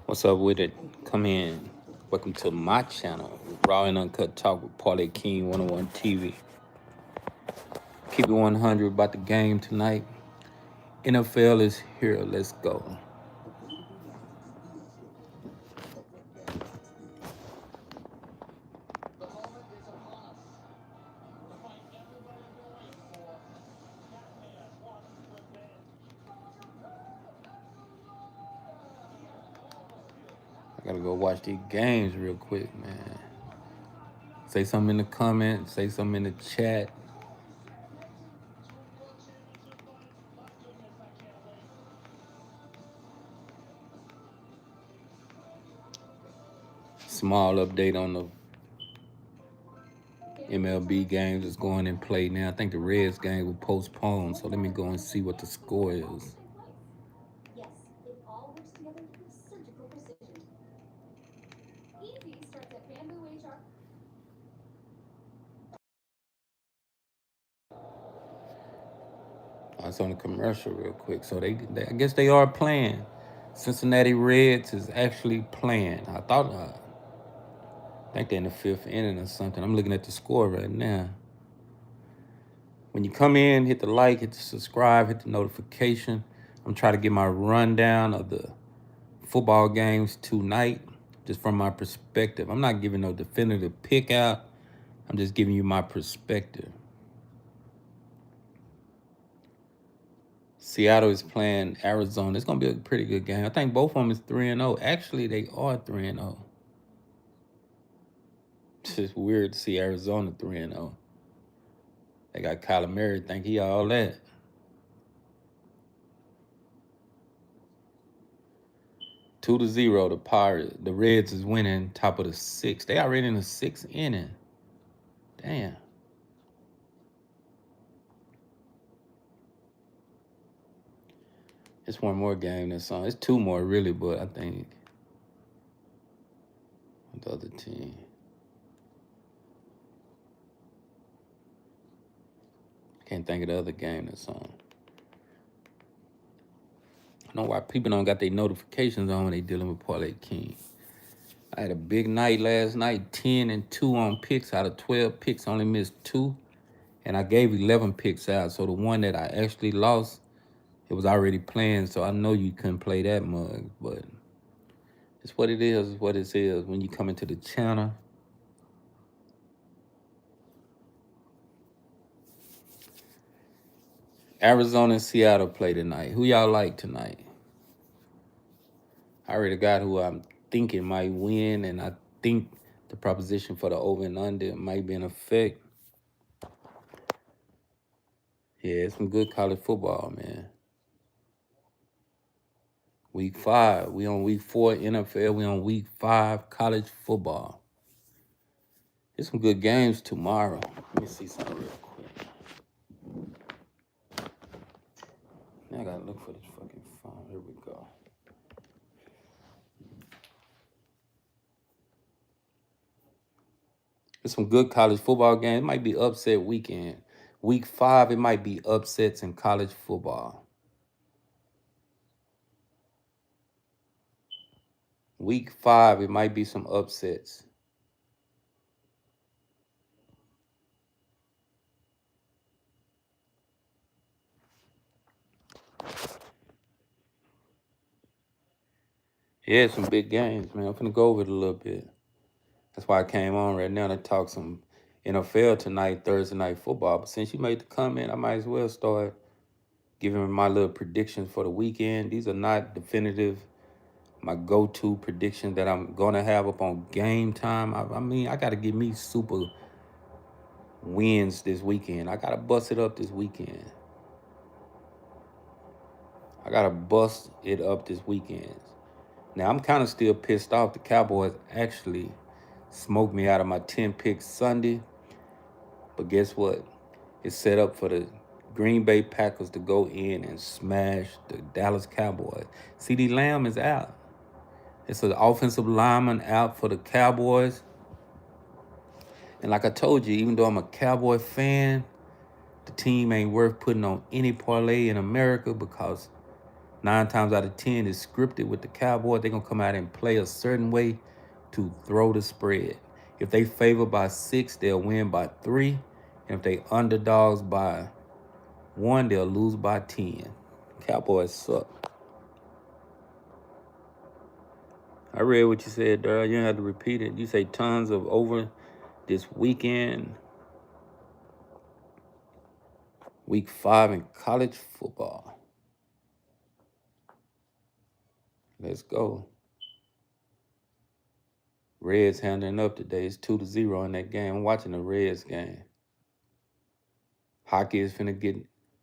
What's up with it? Come in. Welcome to my channel, Raw and Uncut Talk with Parlay King 101 TV. Keep it 100 about the game tonight. NFL is here. Let's go. I gotta go watch these games real quick, man. Say something in the comments, say something in the chat. Small update on the MLB games that's going in play now. I think the Reds game will postpone, so let me go and see what the score is. It's on the commercial real quick. So I guess they are playing. Cincinnati Reds is actually playing. I think they're in the fifth inning or something. I'm looking at the score right now. When you come in, hit the like, hit the subscribe, hit the notification. I'm trying to get my rundown of the football games tonight, just from my perspective. I'm not giving no definitive pick out. I'm just giving you my perspective. Seattle is playing Arizona. It's going to be a pretty good game. I think both of them is 3-0. Actually, they are 3-0. It's just weird to see Arizona 3-0. They got Kyler Murray. Think he all that. Two to 0. The Reds is winning top of the sixth. They already in the sixth inning. Damn. It's one more game that's on. It's two more really, but I think the other team. Can't think of the other game that's on. I don't know why people don't got their notifications on when they dealing with Parlay King. I had a big night last night, 10-2 on picks. Out of 12 picks, only missed 2. And I gave 11 picks out. So the one that I actually lost, it was already playing. So I know you couldn't play that mug. But it's what it is, what it is when you come into the channel. Arizona and Seattle play tonight. Who y'all like tonight? I already got who I'm thinking might win, and I think the proposition for the over and under might be in effect. Yeah, it's some good college football, man. Week 5. We on week 4 NFL. We on week 5 college football. There's some good games tomorrow. Let me see something real quick. Now I gotta look for this fucking phone. Here we go. There's some good college football games. It might be upset weekend. Week 5, it might be upsets in college football. Week 5, it might be some upsets. Yeah, some big games, man. I'm finna go over it a little bit. That's why I came on right now to talk some NFL tonight, Thursday night football. But since you made the comment, I might as well start giving my little predictions for the weekend. These are not definitive, my go-to predictions that I'm gonna have up on game time. I mean, I gotta give me super wins this weekend. I gotta bust it up this weekend. I gotta bust it up this weekend. Now, I'm kind of still pissed off. The Cowboys actually smoked me out of my 10 picks Sunday. But guess what? It's set up for the Green Bay Packers to go in and smash the Dallas Cowboys. CeeDee Lamb is out. It's an offensive lineman out for the Cowboys. And like I told you, even though I'm a Cowboy fan, the team ain't worth putting on any parlay in America because 9 times out of 10 is scripted with the Cowboys. They're going to come out and play a certain way to throw the spread. If they favor by 6, they'll win by 3. And if they underdogs by 1, they'll lose by 10. Cowboys suck. I read what you said, Daryl. You don't have to repeat it. You say tons of over this weekend. Week 5 in college football. Let's go. Reds handing up today. It's 2-0 in that game. I'm watching the Reds game. Hockey is finna get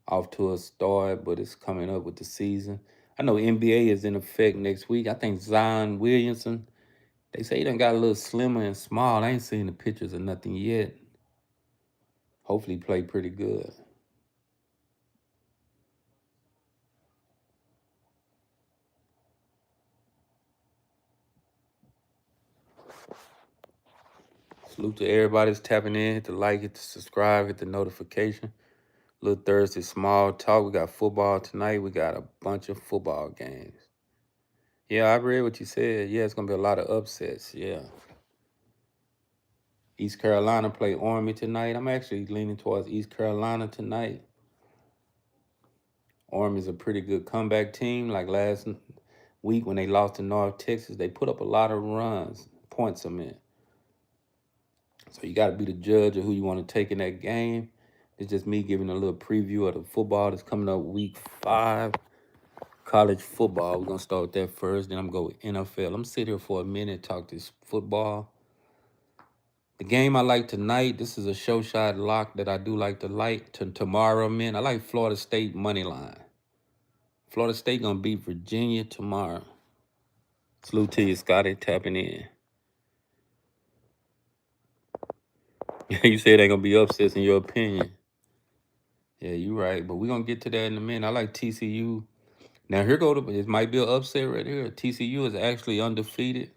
off to a start, but it's coming up with the season. I know NBA is in effect next week. I think Zion Williamson, they say he done got a little slimmer and small. I ain't seen the pictures or nothing yet. Hopefully he play pretty good. Salute to everybody that's tapping in. Hit the like, hit the subscribe, hit the notification. Little Thursday small talk. We got football tonight. We got a bunch of football games. Yeah, I read what you said. Yeah, it's going to be a lot of upsets. Yeah. East Carolina play Army tonight. I'm actually leaning towards East Carolina tonight. Army's a pretty good comeback team. Like last week when they lost to North Texas, they put up a lot of runs, points them in. So you got to be the judge of who you want to take in that game. It's just me giving a little preview of the football that's coming up week 5. College football. We're going to start with that first. Then I'm going to go with NFL. I'm going to sit here for a minute, talk this football. The game I like tonight, this is a show shot lock that I do like to like tomorrow, man. I like Florida State money line. Florida State going to beat Virginia tomorrow. Salute to you, Scotty, tapping in. You said they're going to be upsets in your opinion. Yeah, you're right. But we're going to get to that in a minute. I like TCU. Now, it might be an upset right here. TCU is actually undefeated.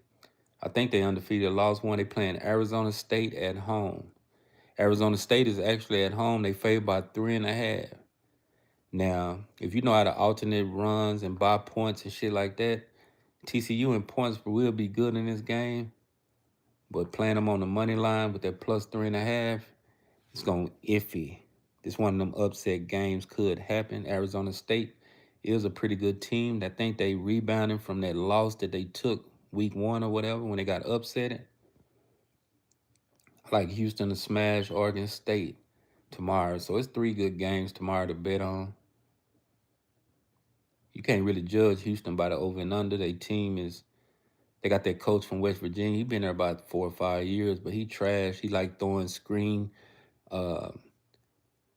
I think they undefeated. Lost one. They playing Arizona State at home. Arizona State is actually at home. They favored by 3.5. Now, if you know how to alternate runs and buy points and shit like that, TCU in points will be good in this game. But playing them on the money line with that plus 3.5, it's going iffy. This one of them upset games could happen. Arizona State is a pretty good team. I think they rebounding from that loss that they took week 1 or whatever when they got upset. I like Houston to smash Oregon State tomorrow. So it's 3 good games tomorrow to bet on. You can't really judge Houston by the over and under. Their team is, they got that coach from West Virginia. He been there about 4 or 5 years, but he trash. He like throwing screen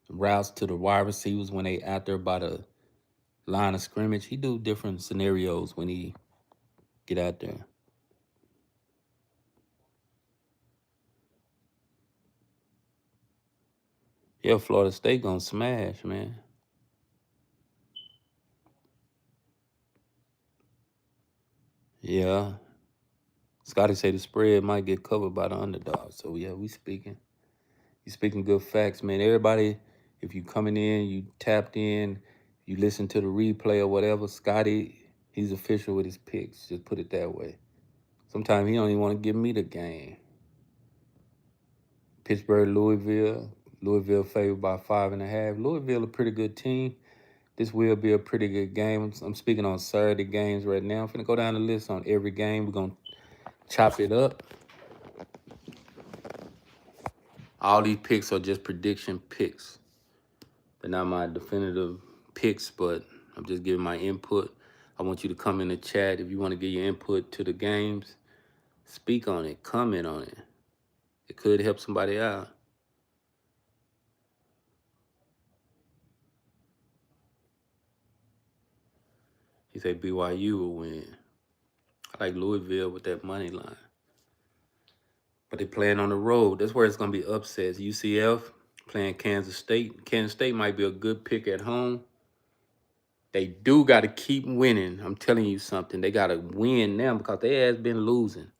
routes to the wide receivers when they out there by the line of scrimmage. He do different scenarios when he get out there. Yeah, Florida State gonna smash, man. Yeah. Scotty say the spread might get covered by the underdog. So yeah, we speaking. You speaking good facts, man. Everybody, if you coming in, you tapped in, you listen to the replay or whatever, Scotty, he's official with his picks. Just put it that way. Sometimes he don't even want to give me the game. Pittsburgh, Louisville. Louisville favored by 5.5. Louisville a pretty good team. This will be a pretty good game. I'm speaking on Saturday games right now. I'm finna go down the list on every game. We're gonna chop it up. All these picks are just prediction picks. They're not my definitive picks, but I'm just giving my input. I want you to come in the chat if you want to give your input to the games. Speak on it, comment on it. It could help somebody out. He said BYU will win. I like Louisville with that money line. But they playing on the road. That's where it's going to be upsets. UCF playing Kansas State. Kansas State might be a good pick at home. They do got to keep winning. I'm telling you something. They got to win now because they has been losing.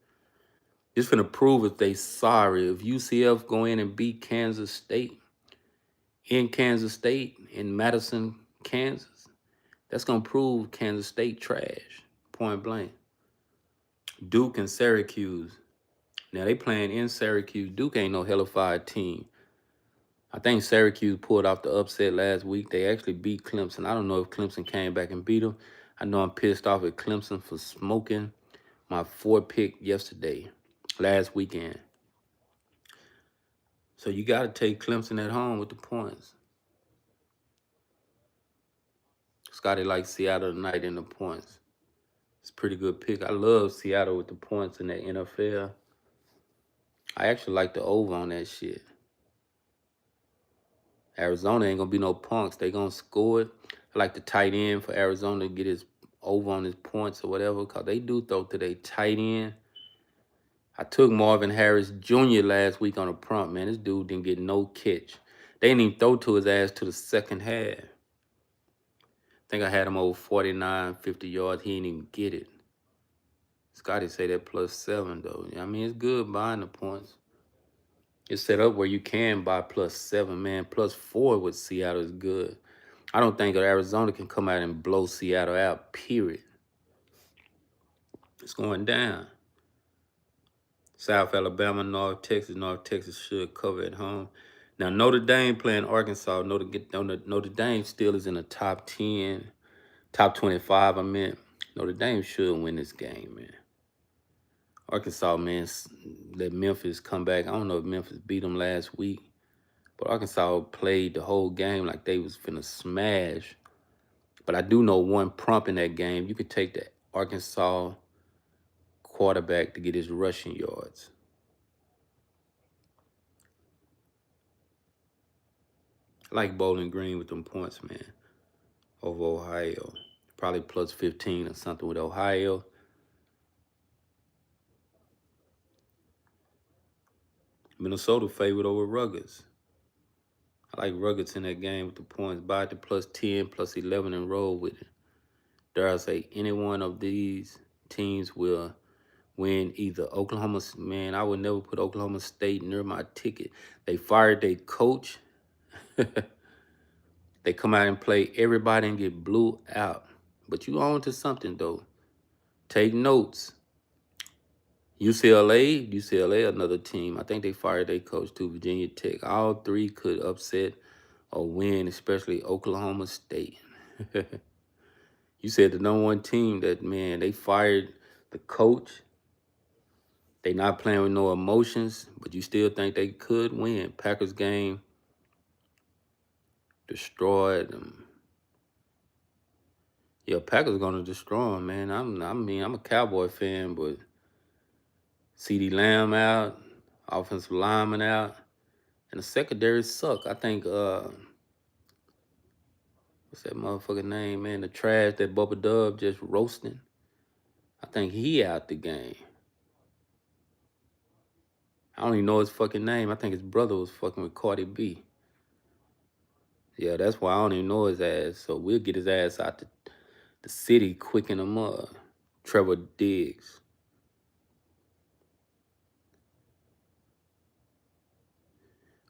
Just finna prove if they sorry. If UCF go in and beat Kansas State in Madison, Kansas, That's going to prove Kansas State trash, point blank. Duke and Syracuse. Now, they playing in Syracuse. Duke ain't no hellified team. I think Syracuse pulled off the upset last week. They actually beat Clemson. I don't know if Clemson came back and beat them. I know I'm pissed off at Clemson for smoking my 4 pick yesterday, last weekend. So you got to take Clemson at home with the points. Scotty likes Seattle tonight in the points. It's a pretty good pick. I love Seattle with the points in the NFL. I actually like the over on that shit. Arizona ain't going to be no punks. They going to score it. I like the tight end for Arizona to get his over on his points or whatever, because they do throw to their tight end. I took Marvin Harris Jr. last week on a prompt, man. This dude didn't get no catch. They didn't even throw to his ass to the second half. I think I had him over 49, 50 yards. He didn't even get it. Scotty say that +7, though. I mean, it's good buying the points. It's set up where you can buy +7, man. +4 with Seattle is good. I don't think Arizona can come out and blow Seattle out, period. It's going down. South Alabama, North Texas should cover at home. Now, Notre Dame playing Arkansas. Notre Dame still is in the top 10, top 25, I meant. Notre Dame should win this game, man. Arkansas, man, let Memphis come back. I don't know if Memphis beat them last week, but Arkansas played the whole game like they was finna smash. But I do know one prompt in that game. You could take the Arkansas quarterback to get his rushing yards. I like Bowling Green with them points, man, over Ohio. Probably +15 or something with Ohio. Minnesota favored over Rutgers. I like Rutgers in that game with the points. Buy it to +10, +11 and roll with it. Dare I say any one of these teams will win either Oklahoma. Man, I would never put Oklahoma State near my ticket. They fired their coach. They come out and play everybody and get blew out. But you on to something, though. Take notes. UCLA, another team. I think they fired their coach too, Virginia Tech. All three could upset or win, especially Oklahoma State. You said the #1 team that, man, they fired the coach. They not playing with no emotions, but you still think they could win. Packers game destroyed them. Yeah, Packers gonna destroy them, man. I'm a Cowboy fan, but CeeDee Lamb out, offensive lineman out, and the secondary suck. I think what's that motherfucker name, man? The trash that Bubba Dub just roasting. I think he out the game. I don't even know his fucking name. I think his brother was fucking with Cardi B. Yeah, that's why I don't even know his ass. So we'll get his ass out the city quicken him up. Trevor Diggs.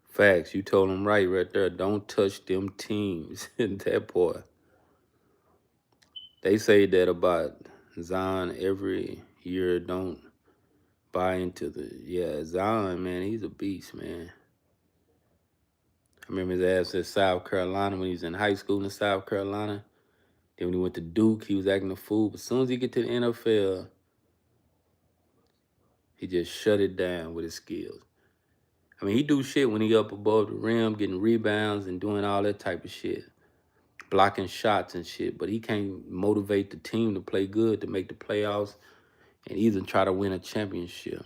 Facts, you told him right there. Don't touch them teams. That boy. They say that about Zion every year. Don't buy into Zion, man. He's a beast, man. I remember his ass at South Carolina when he was in high school in South Carolina. Then when he went to Duke, he was acting a fool. But as soon as he get to the NFL, he just shut it down with his skills. I mean, he do shit when he up above the rim, getting rebounds and doing all that type of shit. Blocking shots and shit. But he can't motivate the team to play good, to make the playoffs, and even try to win a championship.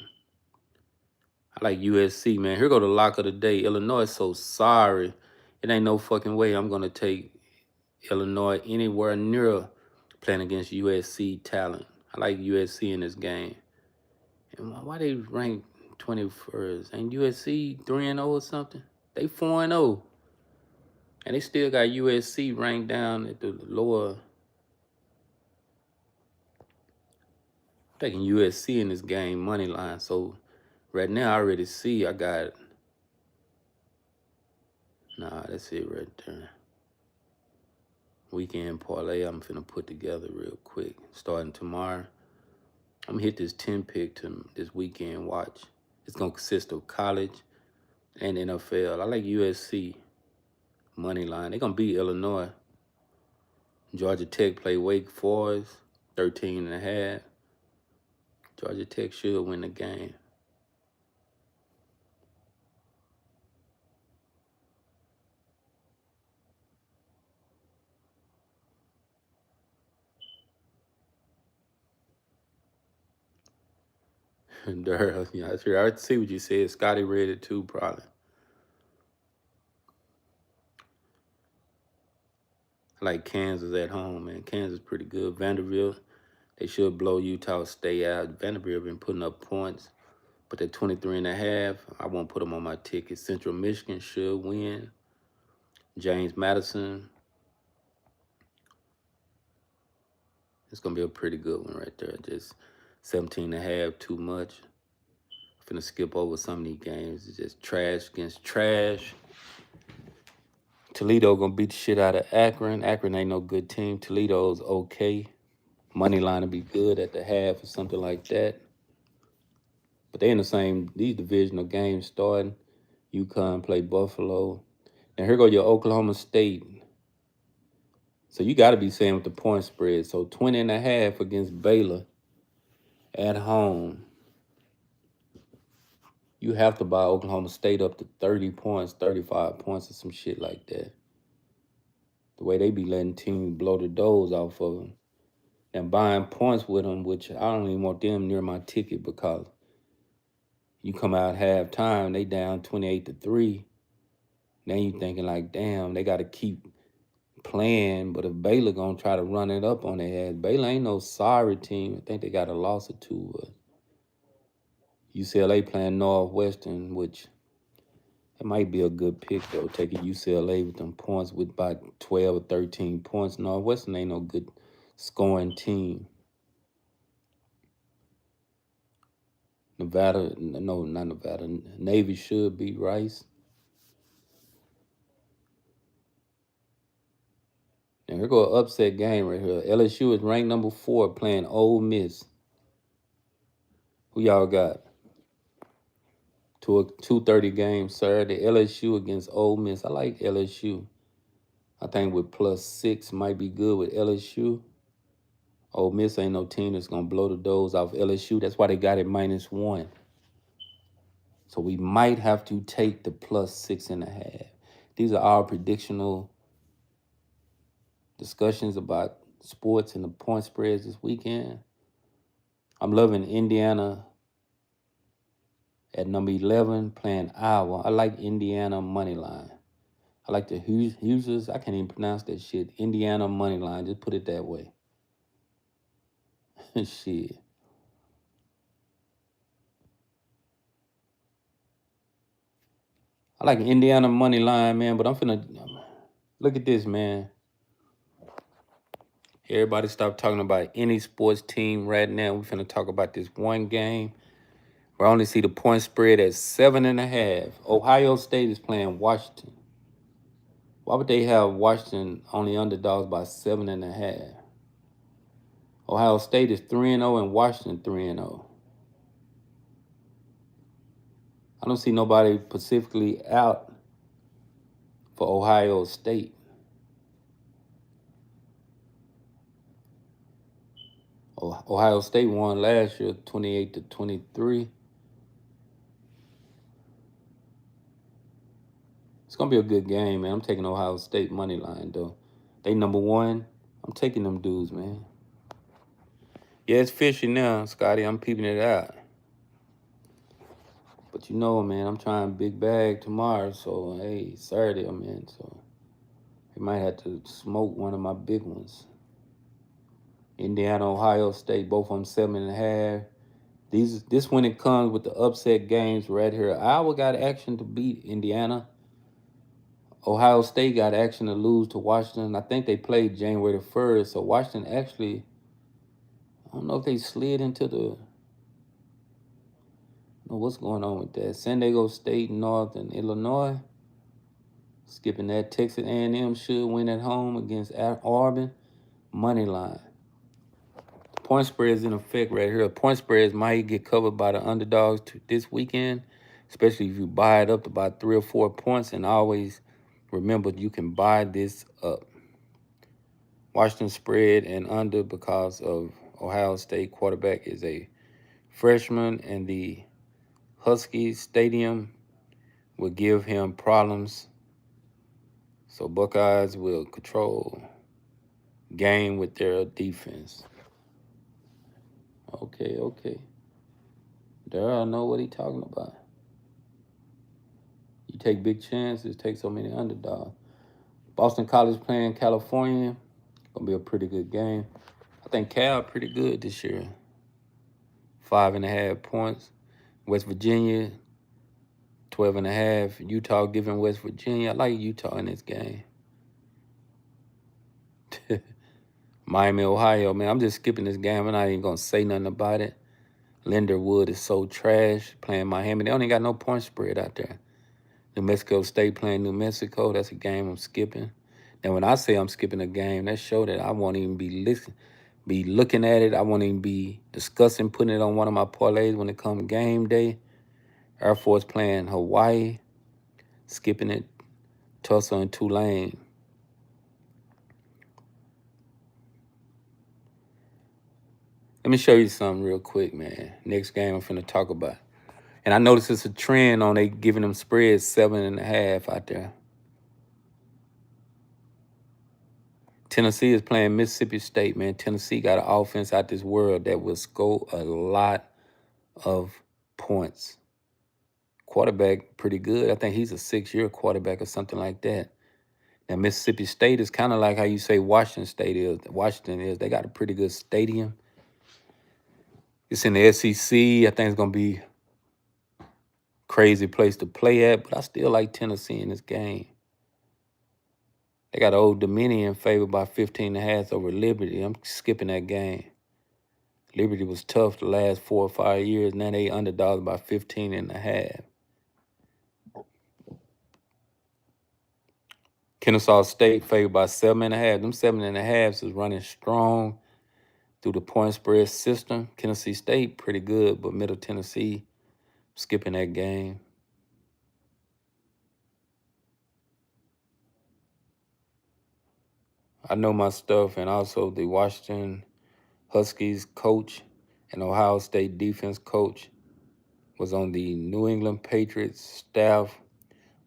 I like USC, man. Here go the lock of the day. Illinois is so sorry. It ain't no fucking way I'm going to take Illinois anywhere near playing against USC talent. I like USC in this game. And why they ranked 21st? Ain't USC 3-0 or something? They 4-0. And they still got USC ranked down at the lower. I'm taking USC in this game, money line. So right now I already see I got. Nah, that's it right there. weekend parlay I'm finna put together real quick. Starting tomorrow, I'm gonna hit this 10 pick to this weekend watch. It's gonna consist of college and NFL. I like USC money line. They're gonna beat Illinois. Georgia Tech play Wake Forest, 13.5. Georgia Tech should win the game. Durham, yeah, that's right. I see what you said. Scotty read it too, probably. I like Kansas at home, man. Kansas pretty good. Vanderbilt, they should blow Utah State out. Vanderbilt been putting up points, but at 23.5, I won't put them on my ticket. Central Michigan should win. James Madison, it's gonna be a pretty good one right there. Just 17.5, too much. I'm finna skip over some of these games. It's just trash against trash. Toledo gonna beat the shit out of Akron. Akron ain't no good team. Toledo's okay. Money line will be good at the half or something like that. But they in the same, these divisional games starting. UConn play Buffalo. Now here go your Oklahoma State. So you got to be saying with the point spread. So 20.5 against Baylor at home. You have to buy Oklahoma State up to 30 points, 35 points or some shit like that. The way they be letting teams blow the doors off of them. And buying points with them, which I don't even want them near my ticket because you come out halftime, they down 28-3. Now you thinking like, damn, they got to keep playing. But if Baylor gonna try to run it up on their ass, Baylor ain't no sorry team. I think they got a loss or two. But UCLA playing Northwestern, which it might be a good pick though. Taking UCLA with them points with about 12 or 13 points. Northwestern ain't no good scoring team. Nevada, no, not Nevada. Navy should beat Rice. And here go an upset game right here. LSU is ranked number 4 playing Ole Miss. Who y'all got? To a 2:30 game Saturday. LSU against Ole Miss. I like LSU. I think with +6 might be good with LSU. Ole Miss ain't no team that's going to blow the doors off LSU. That's why they got it -1. So we might have to take the +6.5. These are our predictional discussions about sports and the point spreads this weekend. I'm loving Indiana at number 11 playing Iowa. I like Indiana money line. I like the Hoosiers. I can't even pronounce that shit. Indiana money line. Just put it that way. Shit. I like Indiana money line, man, but I'm finna look at this, man. Everybody stop talking about any sports team right now. We're finna talk about this one game where I only see the point spread at 7.5. Ohio State is playing Washington. Why would they have Washington only underdogs by 7.5? Ohio State is 3-0 and Washington 3-0. I don't see nobody specifically out for Ohio State. Ohio State won last year 28-23. It's going to be a good game, man. I'm taking Ohio State money line, though. They number 1. I'm taking them dudes, man. Yeah, it's fishy now, Scotty. I'm peeping it out. But you know, man, I'm trying big bag tomorrow. So, hey, Saturday I'm in. So, I might have to smoke one of my big ones. Indiana, Ohio State, both of them 7.5. This when it comes with the upset games right here. Iowa got action to beat Indiana. Ohio State got action to lose to Washington. I think they played January the 1st. So Washington actually, I don't know if they slid into the, I don't know what's going on with that. San Diego State, North, and Illinois. Skipping that. Texas A&M should win at home against Auburn. Money line. The point spread is in effect right here. Point spreads might get covered by the underdogs this weekend, especially if you buy it up to about 3 or 4 points. And always remember, you can buy this up. Washington spread and under because of Ohio State quarterback is a freshman, and the Huskies Stadium will give him problems. So Buckeyes will control game with their defense. Okay. There I know what he talking about. You take big chances, take so many underdogs. Boston College playing California. Gonna be a pretty good game. I think Cal pretty good this year. 5.5 points. West Virginia, 12.5. Utah giving West Virginia. I like Utah in this game. Miami, Ohio, man. I'm just skipping this game. I'm not even gonna say nothing about it. Linderwood is so trash playing Miami. They only got no point spread out there. New Mexico State playing New Mexico. That's a game I'm skipping. And when I say I'm skipping a game, that show that I won't even be looking at it. I won't even be discussing putting it on one of my parlays when it comes game day. Air Force playing Hawaii, skipping it. Tulsa and Tulane. Let me show you something real quick, man. Next game I'm finna talk about. And I noticed it's a trend on they giving them spreads 7.5 out there. Tennessee is playing Mississippi State, man. Tennessee got an offense out this world that will score a lot of points. Quarterback, pretty good. I think he's a 6-year quarterback or something like that. Now, Mississippi State is kind of like how you say Washington State is. Washington is. They got a pretty good stadium. It's in the SEC. I think it's going to be a crazy place to play at, but I still like Tennessee in this game. They got Old Dominion favored by 15.5 over Liberty. I'm skipping that game. Liberty was tough the last 4 or 5 years. Now they underdogs by 15.5. Kennesaw State favored by 7.5. Them 7.5s is running strong through the point spread system. Tennessee State pretty good, but Middle Tennessee skipping that game. I know my stuff, and also the Washington Huskies coach and Ohio State defense coach was on the New England Patriots staff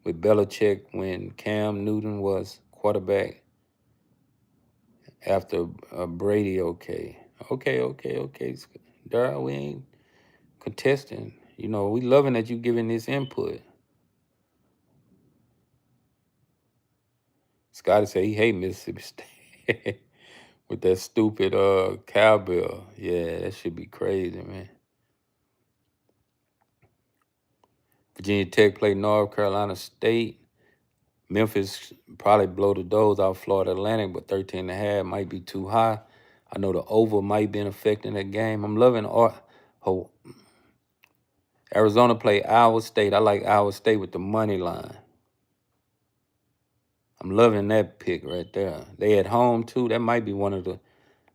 with Belichick when Cam Newton was quarterback after Brady. Okay. Darryl, we ain't contesting. You know, we loving that you giving this input. Scotty said he hate Mississippi State with that stupid cowbell. Yeah, that should be crazy, man. Virginia Tech played North Carolina State. Memphis probably blow the doors out Florida Atlantic, but 13.5 might be too high. I know the over might be affecting that game. I'm loving Arizona play Iowa State. I like Iowa State with the money line. I'm loving that pick right there. They at home too. That might be one of the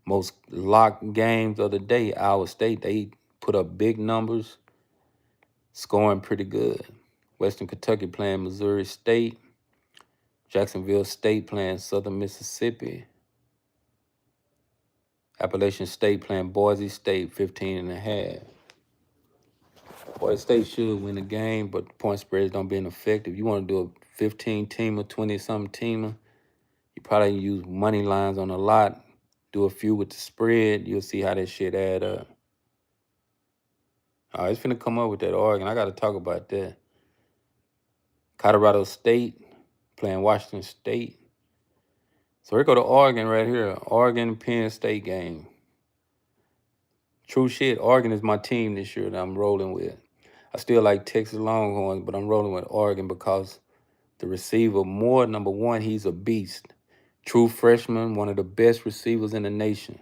most locked games of the day. Iowa State, they put up big numbers, scoring pretty good. Western Kentucky playing Missouri State. Jacksonville State playing Southern Mississippi. Appalachian State playing Boise State, 15.5. Boise State should win the game, but the point spreads don't be in effect. If you want to do a 15-teamer, 20-something teamer, you probably use money lines on a lot. Do a few with the spread. You'll see how that shit add up. All right, it's finna come up with that Oregon. I got to talk about that. Colorado State playing Washington State. So here go to Oregon right here. Oregon Penn State game. True shit, Oregon is my team this year that I'm rolling with. I still like Texas Longhorns, but I'm rolling with Oregon because the receiver, Moore, number one, he's a beast. True freshman, one of the best receivers in the nation.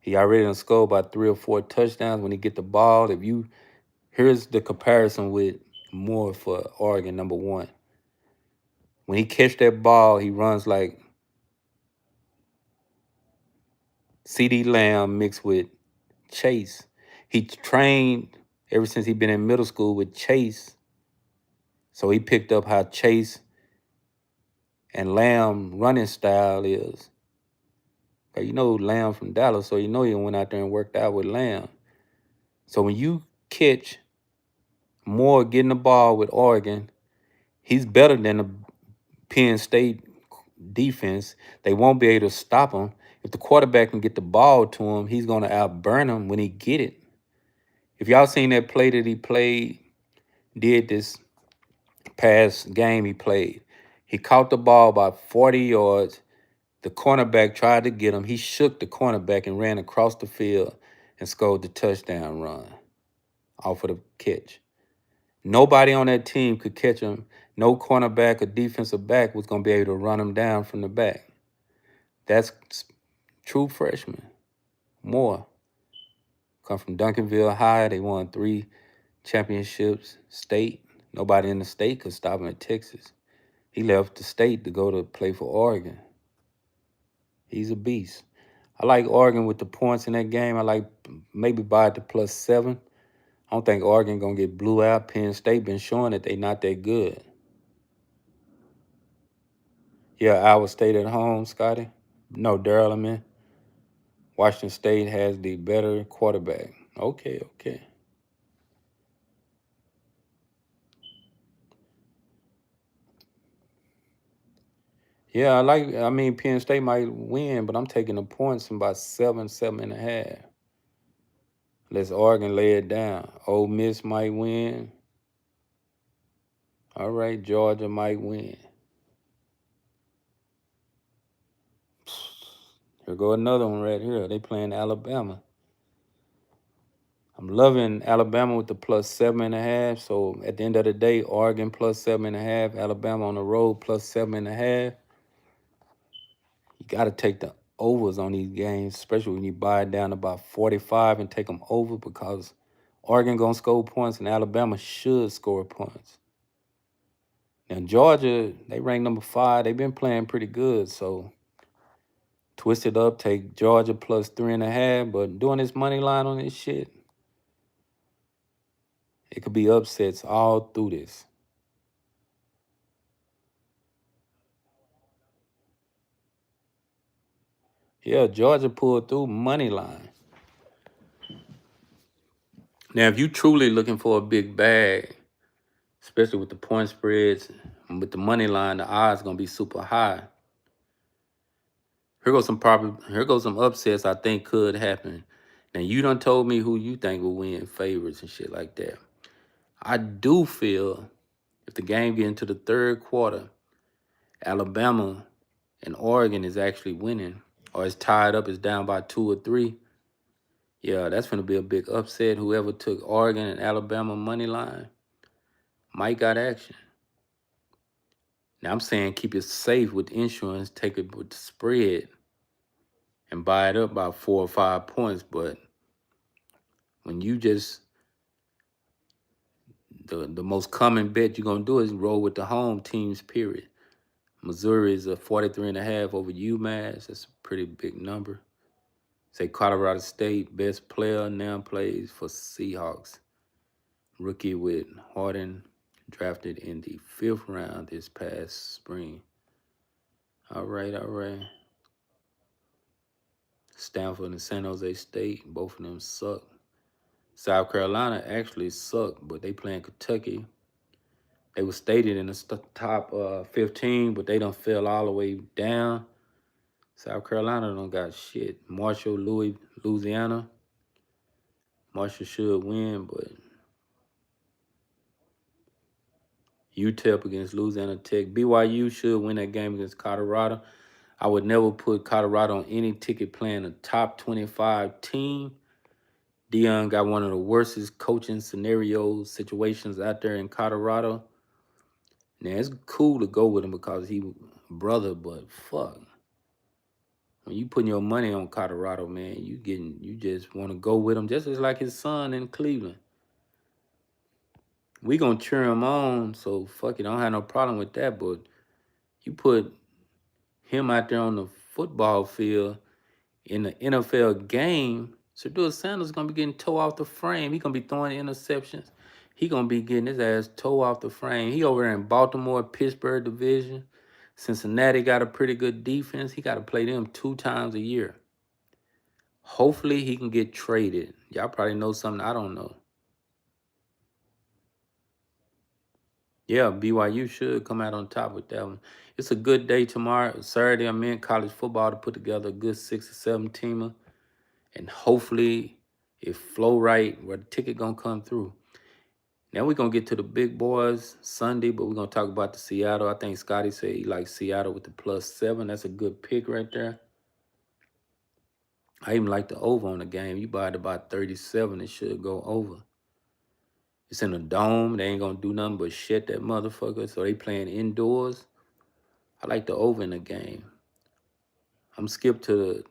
He already done scored about 3 or 4 touchdowns when he get the ball. Here's the comparison with Moore for Oregon, number one. When he catch that ball, he runs like CeeDee Lamb mixed with Chase. He trained ever since he been in middle school with Chase. So he picked up how Chase and Lamb running style is. You know Lamb from Dallas, so you know he went out there and worked out with Lamb. So when you catch Moore getting the ball with Oregon, he's better than the Penn State defense. They won't be able to stop him. If the quarterback can get the ball to him, he's going to outburn him when he get it. If y'all seen that play that he did this past game he played, he caught the ball about 40 yards. The cornerback tried to get him. He shook the cornerback and ran across the field and scored the touchdown run off of the catch. Nobody on that team could catch him. No cornerback or defensive back was going to be able to run him down from the back. That's true freshman. Moore. Come from Duncanville High. They won 3 championships. State. Nobody in the state could stop him at Texas. He left the state to go to play for Oregon. He's a beast. I like Oregon with the points in that game. I like maybe buy it to +7. I don't think Oregon going to get blew out. Penn State been showing that they not that good. Yeah, Iowa State at home, Scotty. No, Daryl, I mean. Washington State has the better quarterback. Okay. Yeah, Penn State might win, but I'm taking the points in about 7.5. Let's Oregon lay it down. Ole Miss might win. All right, Georgia might win. Here go another one right here. They playing Alabama. I'm loving Alabama with the +7.5. So at the end of the day, Oregon +7.5, Alabama on the road +7.5. You got to take the overs on these games, especially when you buy it down about 45 and take them over, because Oregon going to score points and Alabama should score points. Now, Georgia, they rank number 5. They've been playing pretty good, so twist it up, take Georgia +3.5, but doing this money line on this shit, it could be upsets all through this. Yeah, Georgia pulled through money line. Now, if you truly looking for a big bag, especially with the point spreads and with the money line, the odds gonna be super high. Here goes some upsets I think could happen. Now you done told me who you think will win favorites and shit like that. I do feel if the game get into the third quarter, Alabama and Oregon is actually winning, or it's tied up, it's down by 2 or 3. Yeah, that's gonna be a big upset. Whoever took Oregon and Alabama money line might got action. Now I'm saying keep it safe with insurance, take it with the spread, and buy it up by 4 or 5 points. But when you just the most common bet you're gonna do is roll with the home teams, period. Missouri is a 43.5 over UMass. That's a pretty big number. Say Colorado State, best player now plays for Seahawks. Rookie with Harden, drafted in the 5th round this past spring. All right. Stanford and San Jose State, both of them suck. South Carolina actually suck, but they playing Kentucky. They were stated in the top 15, but they done fell all the way down. South Carolina don't got shit. Marshall, Louisiana. Marshall should win, but UTEP against Louisiana Tech. BYU should win that game against Colorado. I would never put Colorado on any ticket playing a top 25 team. Deion got one of the worstest coaching situations out there in Colorado. Now, it's cool to go with him because he brother, but fuck. When you putting your money on Colorado, man, you just want to go with him, just as like his son in Cleveland. We gonna cheer him on, so fuck it. I don't have no problem with that, but You put him out there on the football field in the NFL game, Shedeur Sanders gonna be getting tore off the frame. He gonna be throwing interceptions. He gonna be getting his ass tore off the frame. He over there in Baltimore, Pittsburgh division. Cincinnati got a pretty good defense. He got to play them 2 times a year. Hopefully he can get traded. Y'all probably know something I don't know. Yeah, BYU should come out on top with that one. It's a good day tomorrow. Saturday, I'm in college football to put together a good 6 or 7 teamer. And hopefully it flow right where the ticket gonna come through. Now we're gonna get to the big boys Sunday, but we're gonna talk about the Seattle. I think Scotty said he likes Seattle with the +7. That's a good pick right there. I even like the over on the game. You buy it about 37, it should go over. It's in a dome. They ain't gonna do nothing but shit that motherfucker. So they playing indoors. I like the over in the game. I'm skip to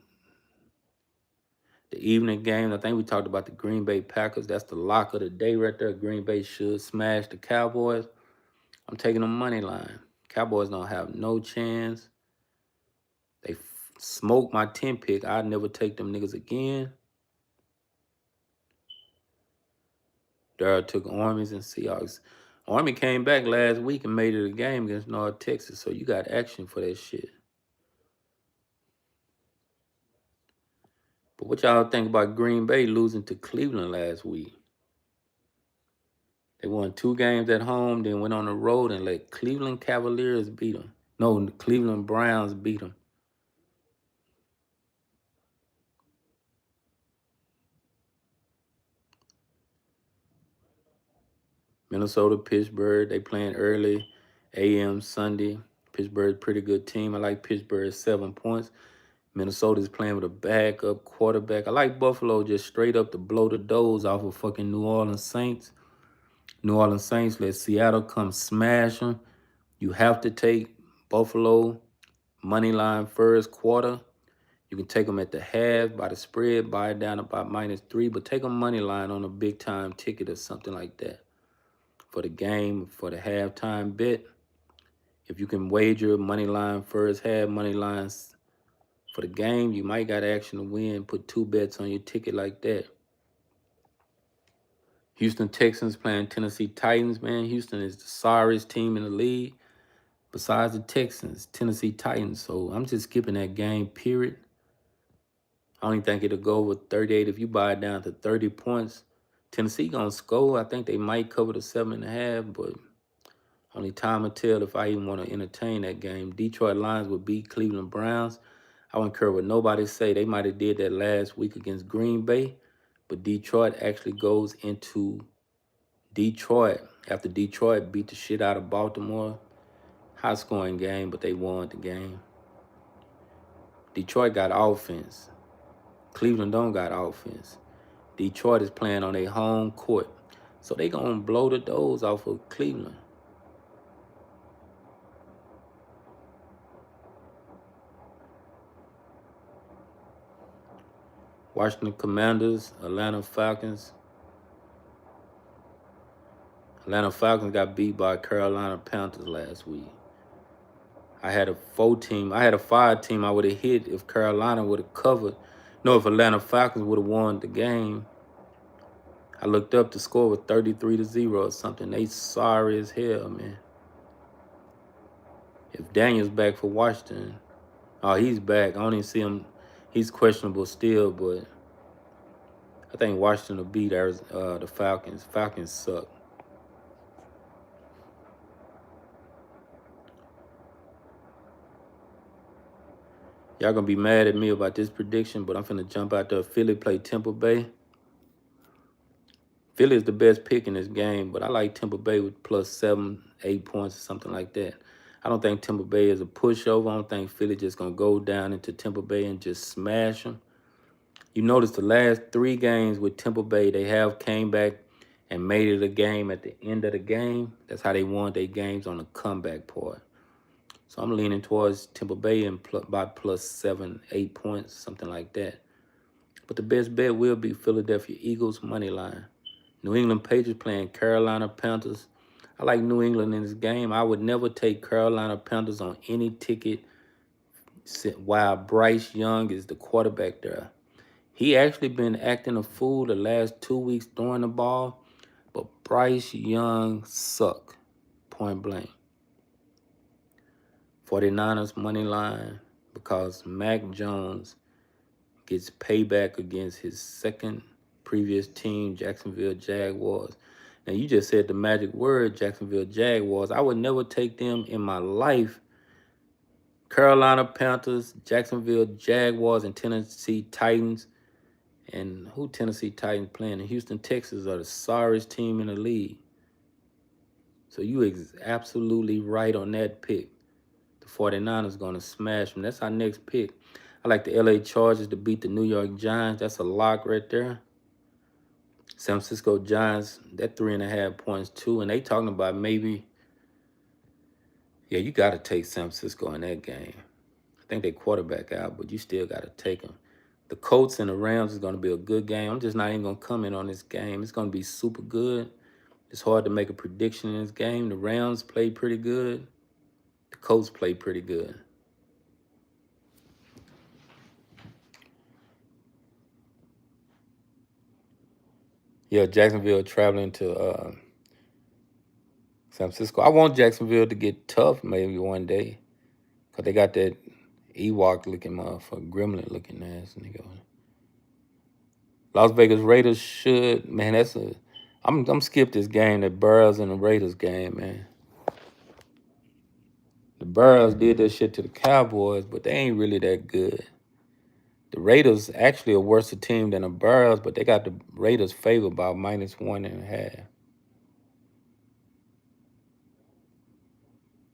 the evening game. I think we talked about the Green Bay Packers. That's the lock of the day right there. Green Bay should smash the Cowboys. I'm taking the money line. Cowboys don't have no chance. They smoked my 10 pick. I'd never take them niggas again. Darryl took Armies and Seahawks. Army came back last week and made it a game against North Texas, so you got action for that shit. But what y'all think about Green Bay losing to Cleveland last week? They won 2 games at home, then went on the road and let Cleveland Cavaliers beat them. No, the Cleveland Browns beat them. Minnesota, Pittsburgh, they playing early, a.m. Sunday. Pittsburgh's a pretty good team. I like Pittsburgh 7 points. Minnesota's playing with a backup quarterback. I like Buffalo just straight up to blow the doors off of fucking New Orleans Saints. New Orleans Saints let Seattle come smash them. You have to take Buffalo money line first quarter. You can take them at the half by the spread, buy it down about -3, but take them money line on a big time ticket or something like that for the game, for the halftime bet. If you can wager money line first half, money lines for the game, you might got action to win. Put 2 bets on your ticket like that. Houston Texans playing Tennessee Titans, man. Houston is the sorriest team in the league. Besides the Texans, Tennessee Titans. So I'm just skipping that game, period. I don't even think it'll go over 38. If you buy it down to 30 points, Tennessee gonna score. I think they might cover the 7.5, but only time will tell if I even want to entertain that game. Detroit Lions would beat Cleveland Browns. I wouldn't care what nobody say. They might have did that last week against Green Bay, but Detroit actually goes into Detroit after Detroit beat the shit out of Baltimore. High-scoring game, but they won the game. Detroit got offense. Cleveland don't got offense. Detroit is playing on their home court, so they gonna blow the doors off of Cleveland. Washington Commanders, Atlanta Falcons. Atlanta Falcons got beat by Carolina Panthers last week. I had a 5 team I would have hit if Carolina would have covered. No, if Atlanta Falcons would have won the game. I looked up the score was 33-0 or something. They sorry as hell, man. If Daniel's back for Washington, oh, he's back. I don't even see him. He's questionable still, but I think Washington will beat the Falcons. Falcons suck. Y'all gonna be mad at me about this prediction, but I'm finna jump out there. Philly play Tampa Bay. Philly is the best pick in this game, but I like Tampa Bay with +7, 8 points or something like that. I don't think Tampa Bay is a pushover. I don't think Philly just gonna go down into Tampa Bay and just smash them. You notice the last 3 games with Tampa Bay, they have came back and made it a game at the end of the game. That's how they won their games on the comeback part. So I'm leaning towards Tampa Bay and about +7, 8 points, something like that. But the best bet will be Philadelphia Eagles money line. New England Patriots playing Carolina Panthers. I like New England in this game. I would never take Carolina Panthers on any ticket while Bryce Young is the quarterback there. He actually been acting a fool the last 2 weeks throwing the ball, but Bryce Young suck, point blank. 49ers money line because Mac Jones gets payback against his second previous team, Jacksonville Jaguars. Now, you just said the magic word, Jacksonville Jaguars. I would never take them in my life. Carolina Panthers, Jacksonville Jaguars, and Tennessee Titans. And who Tennessee Titans playing? The Houston Texans are the sorriest team in the league. So you absolutely right on that pick. The 49ers going to smash them. That's our next pick. I like the LA Chargers to beat the New York Giants. That's a lock right there. San Francisco Giants, that 3.5 points too. And they talking about maybe, yeah, you got to take San Francisco in that game. I think they quarterback out, but you still got to take them. The Colts and the Rams is going to be a good game. I'm just not even going to comment on this game. It's going to be super good. It's hard to make a prediction in this game. The Rams play pretty good. The Colts play pretty good. Yeah, Jacksonville traveling to San Francisco. I want Jacksonville to get tough maybe one day because they got that Ewok-looking motherfucker, gremlin-looking ass nigga. Las Vegas Raiders should, man, I'm skip this game, the Bears and the Raiders game, man. The Bears did that shit to the Cowboys, but they ain't really that good. The Raiders actually a worse team than the Bears, but they got the Raiders favored by -1.5.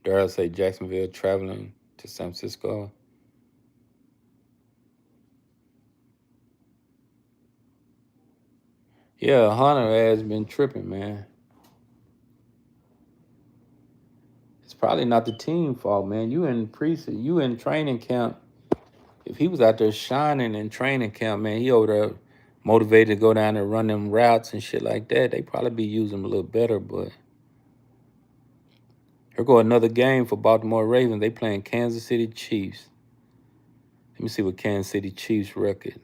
Dare I say Jacksonville traveling to San Francisco? Yeah, Hunter has been tripping, man. It's probably not the team fault, man. You in training camp. If he was out there shining in training camp, man, he over there motivated to go down and run them routes and shit like that. They probably be using him a little better, but here go another game for Baltimore Ravens. They playing Kansas City Chiefs. Let me see what Kansas City Chiefs record.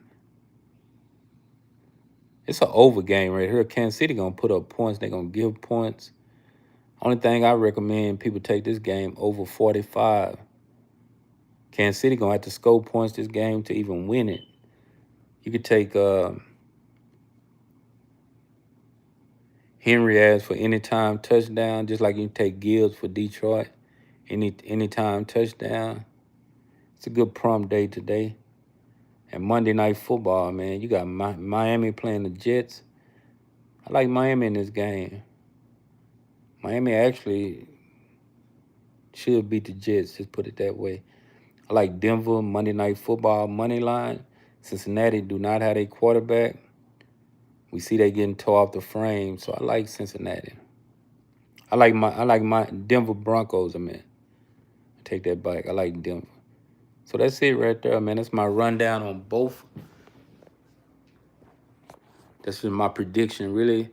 It's an over game right here. Kansas City gonna put up points. They gonna give points. Only thing I recommend people take this game over 45. Kansas City gonna have to score points this game to even win it. You could take Henry as for anytime touchdown, just like you can take Gibbs for Detroit. Anytime touchdown. It's a good prom day today. And Monday Night Football, man. You got Miami playing the Jets. I like Miami in this game. Miami actually should beat the Jets, just put it that way. I like Denver, Monday Night Football, money line. Cincinnati do not have a quarterback. We see they getting tore off the frame, so I like Cincinnati. I like my Denver Broncos, I take that back. I like Denver. So that's it right there, man. That's my rundown on both. That's just my prediction, really.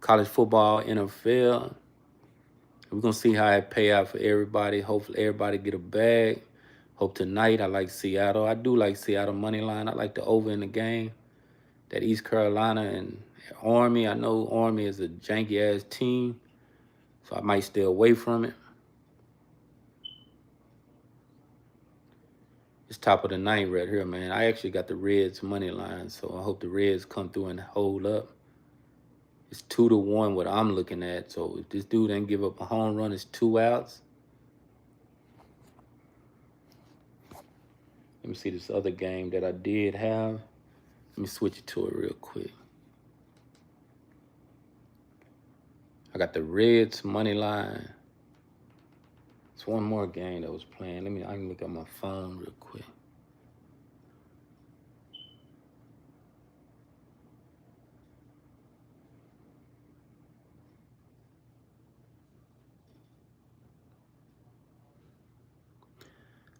College football, NFL. We're going to see how it pay out for everybody. Hopefully everybody get a bag. Hope tonight I like Seattle. I do like Seattle money line. I like the over in the game. That East Carolina and Army. I know Army is a janky-ass team, so I might stay away from it. It's top of the ninth right here, man. I actually got the Reds money line, so I hope the Reds come through and hold up. It's 2-1 what I'm looking at, so if this dude ain't give up a home run, it's 2 outs. Let me see this other game that I did have. Let me switch it to it real quick. I got the Reds money line. It's one more game that was playing. I can look at my phone real quick.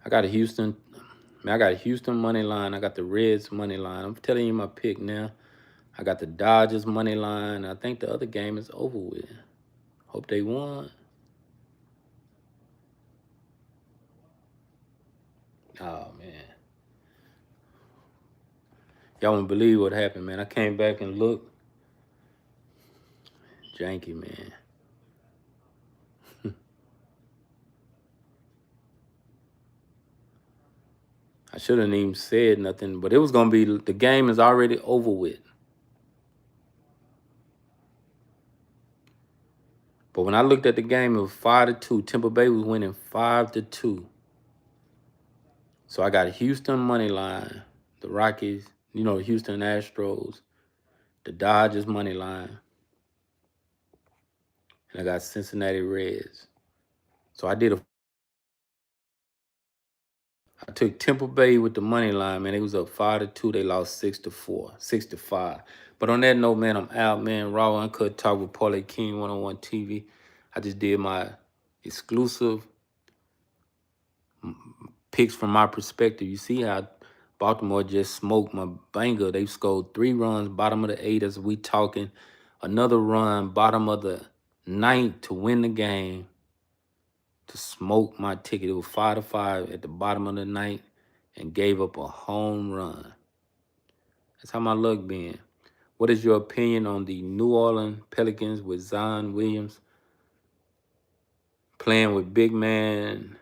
I got a Houston money line. I got the Reds money line. I'm telling you my pick now. I got the Dodgers money line. I think the other game is over with. Hope they won. Oh, man. Y'all won't believe what happened, man. I came back and looked. Janky, man. I shouldn't even said nothing, but it was going to be, the game is already over with. But when I looked at the game, it was 5-2. Tampa Bay was winning 5-2. So I got Houston money line, the Rockies, the Houston Astros, the Dodgers money line, and I got Cincinnati Reds. So I took Tampa Bay with the money line, man. It was up 5-2. They lost 6-4, 6-5. But on that note, man, I'm out, man. Raw Uncut Talk with Parlay King 101 TV. I just did my exclusive picks from my perspective. You see how Baltimore just smoked my banger. They scored 3 runs, bottom of the 8 as we talking. Another run, bottom of the 9th to win the game, to smoke my ticket. It was 5-5 at the bottom of the 9th and gave up a home run. That's how my luck been. What is your opinion on the New Orleans Pelicans with Zion Williams playing with big man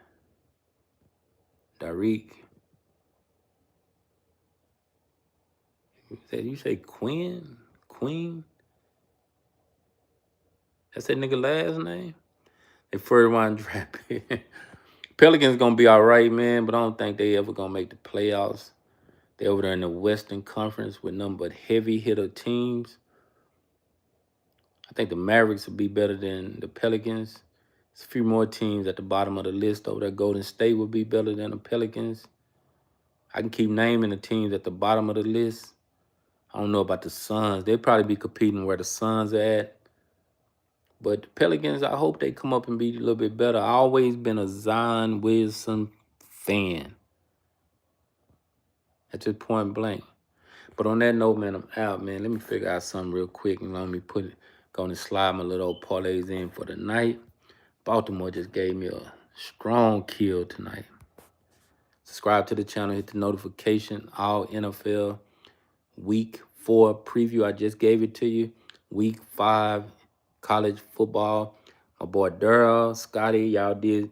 Derek? You say Queen? That's that nigga last name? They first round draft pick. Pelicans gonna be all right, man, but I don't think they ever gonna make the playoffs. They over there in the Western Conference with nothing but heavy hitter teams. I think the Mavericks will be better than the Pelicans. There's a few more teams at the bottom of the list over there. Golden State will be better than the Pelicans. I can keep naming the teams at the bottom of the list. I don't know about the Suns. They'll probably be competing where the Suns are at. But the Pelicans, I hope they come up and be a little bit better. I've always been a Zion Williamson fan. That's just point blank. But on that note, man, I'm out, man. Let me figure out something real quick and let me go and slide my little old parlays in for the night. Baltimore just gave me a strong kill tonight. Subscribe to the channel, hit the notification. All NFL Week 4 preview. I just gave it to you. Week 5 college football. My boy Daryl, Scotty, y'all did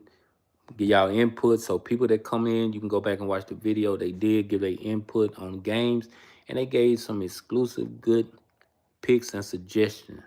give y'all input. So people that come in, you can go back and watch the video. They did give their input on games, and they gave some exclusive good picks and suggestions.